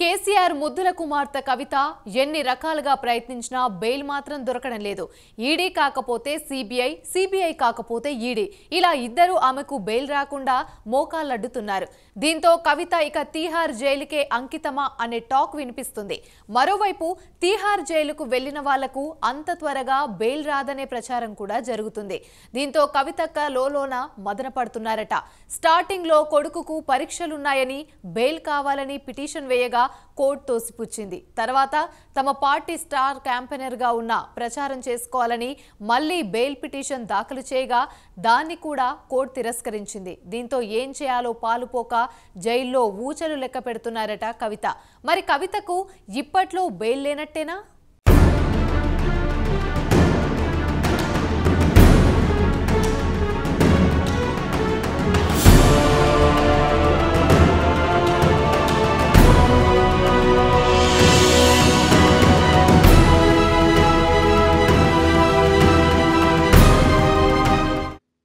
కేసీఆర్ ముద్దుల కుమార్తె కవిత ఎన్ని రకాలుగా ప్రయత్నించినా బెయిల్ మాత్రం దొరకడం లేదు. ఈడీ కాకపోతే సిబిఐ, సిబిఐ కాకపోతే ఈడీ, ఇలా ఇద్దరు ఆమెకు బెయిల్ రాకుండా మోకాళ్ళడ్డుతున్నారు. దీంతో కవిత ఇక తీహార్ జైలుకే అంకితమా అనే టాక్ వినిపిస్తుంది. మరోవైపు తీహార్ జైలుకు వెళ్లిన వాళ్లకు అంత త్వరగా బెయిల్ రాదనే ప్రచారం కూడా జరుగుతుంది. దీంతో కవితక్క లోలోన మదన పడుతున్నారట. స్టార్టింగ్ లో కొడుకుకు పరీక్షలున్నాయని బెయిల్ కావాలని పిటిషన్ వేయగా కోర్టు తోసిపుచ్చింది. తర్వాత తమ పార్టీ స్టార్ క్యాంపెయినర్ గా ఉన్న ప్రచారం చేసుకోవాలని మళ్లీ బెయిల్ పిటిషన్ దాఖలు చేయగా దాన్ని కూడా కోర్టు తిరస్కరించింది. దీంతో ఏం చేయాలో పాలుపోక జైల్లో ఊచలు లెక్క పెడుతున్నారట కవిత. మరి కవితకు ఇప్పట్లో బెయిల్ లేనట్టేనా?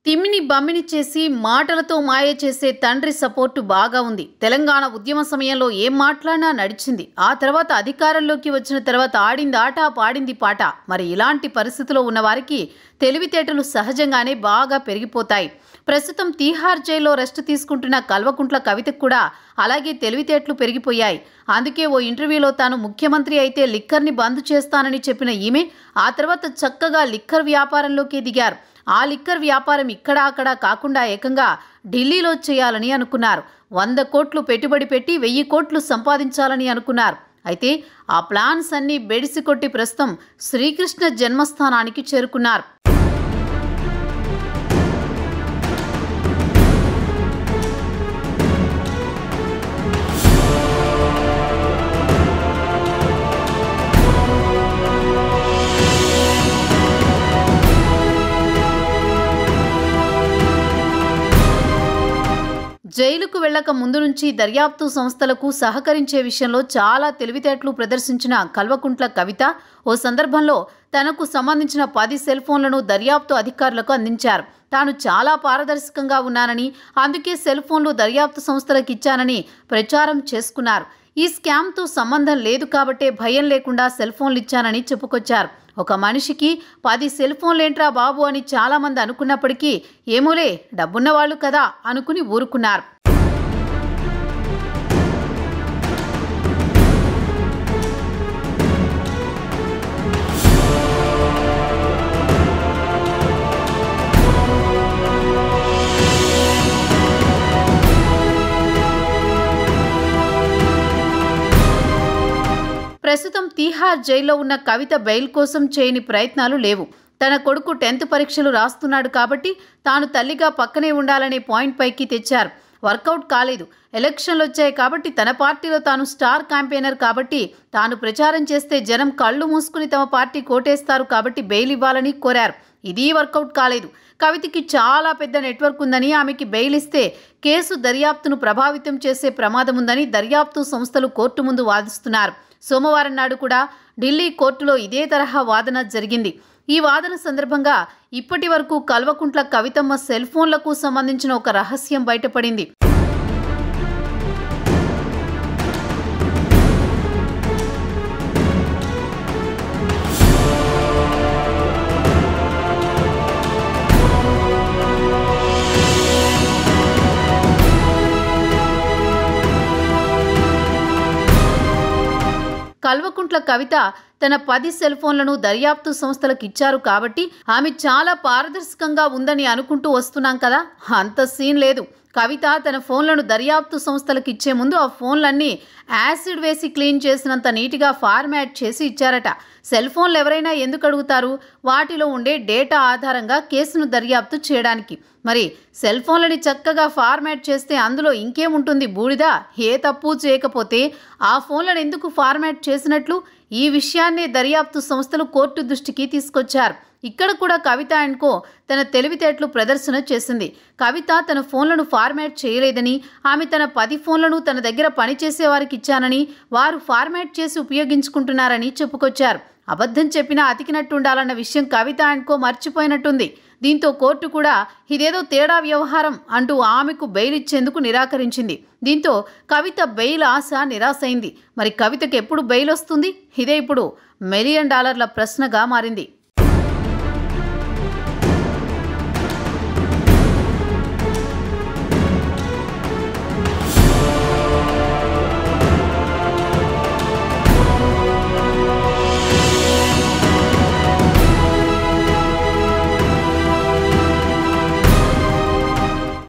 తిమ్మిని బమ్మిని చేసి మాటలతో మాయ చేసే తండ్రి సపోర్టు బాగా ఉంది. తెలంగాణ ఉద్యమ సమయంలో ఏం మాట్లాడినా నడిచింది. ఆ తర్వాత అధికారంలోకి వచ్చిన తర్వాత ఆడింది ఆట, పాడింది పాట. మరి ఇలాంటి పరిస్థితిలో ఉన్నవారికి తెలివితేటలు సహజంగానే బాగా పెరిగిపోతాయి. ప్రస్తుతం తీహార్ జైల్లో రెస్ట్ తీసుకుంటున్న కల్వకుంట్ల కవితకు కూడా అలాగే తెలివితేటలు పెరిగిపోయాయి. అందుకే ఓ ఇంటర్వ్యూలో తాను ముఖ్యమంత్రి అయితే లిక్కర్ని బంద్ చేస్తానని చెప్పిన ఈమె ఆ తర్వాత చక్కగా లిక్కర్ వ్యాపారంలోకి దిగారు. ఆ లిక్కర్ వ్యాపారం ఇక్కడ అక్కడ కాకుండా ఏకంగా ఢిల్లీలో చేయాలని అనుకున్నారు. 100 కోట్లు పెట్టుబడి పెట్టి 1000 కోట్లు సంపాదించాలని అనుకున్నారు. అయితే ఆ ప్లాన్స్ అన్నీ బెడిసికొట్టి ప్రస్తుతం శ్రీకృష్ణ జన్మస్థానానికి చేరుకున్నారు. జైలుకు వెళ్లక ముందు నుంచి దర్యాప్తు సంస్థలకు సహకరించే విషయంలో చాలా తెలివితేటలు ప్రదర్శించిన కల్వకుంట్ల కవిత ఓ సందర్భంలో తనకు సంబంధించిన 10 సెల్ ఫోన్లను దర్యాప్తు అధికారులకు అందించారు. తాను చాలా పారదర్శకంగా ఉన్నానని, అందుకే సెల్ ఫోన్లు దర్యాప్తు సంస్థలకు ఇచ్చానని ప్రచారం చేసుకున్నారు. ఈ స్కామ్తో సంబంధం లేదు కాబట్టే భయం లేకుండా సెల్ ఫోన్లు ఇచ్చానని చెప్పుకొచ్చారు. ఒక మనిషికి 10 సెల్ ఫోన్లేంట్రా బాబు అని చాలామంది అనుకున్నప్పటికీ ఏమోలే డబ్బున్నవాళ్లు కదా అనుకుని ఊరుకున్నారు. ప్రస్తుతం తీహార్ జైల్లో ఉన్న కవిత బెయిల్ కోసం చేయని ప్రయత్నాలు లేవు. తన కొడుకు 10th పరీక్షలు రాస్తున్నాడు కాబట్టి తాను తల్లిగా పక్కనే ఉండాలనే పాయింట్ పైకి తెచ్చారు. వర్కౌట్ కాలేదు. ఎలక్షన్లు వచ్చాయి కాబట్టి తన పార్టీలో తాను స్టార్ క్యాంపెయినర్ కాబట్టి తాను ప్రచారం చేస్తే జనం కళ్ళు మూసుకుని తమ పార్టీ కోటేస్తారు కాబట్టి బెయిల్ ఇవ్వాలని కోరారు. ఇది వర్కౌట్ కాలేదు. కవితకి చాలా పెద్ద నెట్వర్క్ ఉందని, ఆమెకి బెయిల్ ఇస్తే కేసు దర్యాప్తును ప్రభావితం చేసే ప్రమాదం ఉందని దర్యాప్తు సంస్థలు కోర్టు ముందు వాదిస్తున్నారు. సోమవారం నాడు కూడా ఢిల్లీ కోర్టులో ఇదే తరహా వాదన జరిగింది. ఈ వాదన సందర్భంగా ఇప్పటి వరకు కల్వకుంట్ల కవితమ్మ సెల్ ఫోన్లకు సంబంధించిన ఒక రహస్యం బయటపడింది. కల్వకుంట్ల కవిత తన 10 సెల్ ఫోన్లను దర్యాప్తు సంస్థలకు ఇచ్చారు కాబట్టి ఆమె చాలా పారదర్శకంగా ఉందని అనుకుంటూ వస్తున్నాం కదా, అంత సీన్ లేదు. కవిత తన ఫోన్లను దర్యాప్తు సంస్థలకు ఇచ్చే ముందు ఆ ఫోన్లన్నీ యాసిడ్ వేసి క్లీన్ చేసినంత నీట్గా ఫార్మాట్ చేసి ఇచ్చారట. సెల్ ఫోన్లు ఎవరైనా ఎందుకు అడుగుతారు? వాటిలో ఉండే డేటా ఆధారంగా కేసును దర్యాప్తు చేయడానికి. మరి సెల్ ఫోన్లని చక్కగా ఫార్మాట్ చేస్తే అందులో ఇంకేముంటుంది? బూడిద. ఏ తప్పు చేయకపోతే ఆ ఫోన్లను ఎందుకు ఫార్మాట్ చేసినట్లు? ఈ విషయాన్నే దర్యాప్తు సంస్థలు కోర్టు దృష్టికి తీసుకొచ్చారు. ఇక్కడ కూడా కవిత అండ్ కో తన తెలివితేటలు ప్రదర్శన చేసింది. కవిత తన ఫోన్లను ఫార్మాట్ చేయలేదని, ఆమె తన 10 ఫోన్లను తన దగ్గర పనిచేసే వారికి ఇచ్చానని, వారు ఫార్మాట్ చేసి ఉపయోగించుకుంటున్నారని చెప్పుకొచ్చారు. అబద్ధం చెప్పినా అతికినట్టుండాలన్న విషయం కవిత అండ్ కో మర్చిపోయినట్టుంది. దీంతో కోర్టు కూడా ఇదేదో తేడా వ్యవహారం అంటూ ఆమెకు బెయిల్ ఇచ్చేందుకు నిరాకరించింది. దీంతో కవిత బెయిల్ ఆశ నిరాశైంది. మరి కవితకు ఎప్పుడు బెయిల్ వస్తుంది? ఇదే ఇప్పుడు $1 మిలియన్ ప్రశ్నగా మారింది.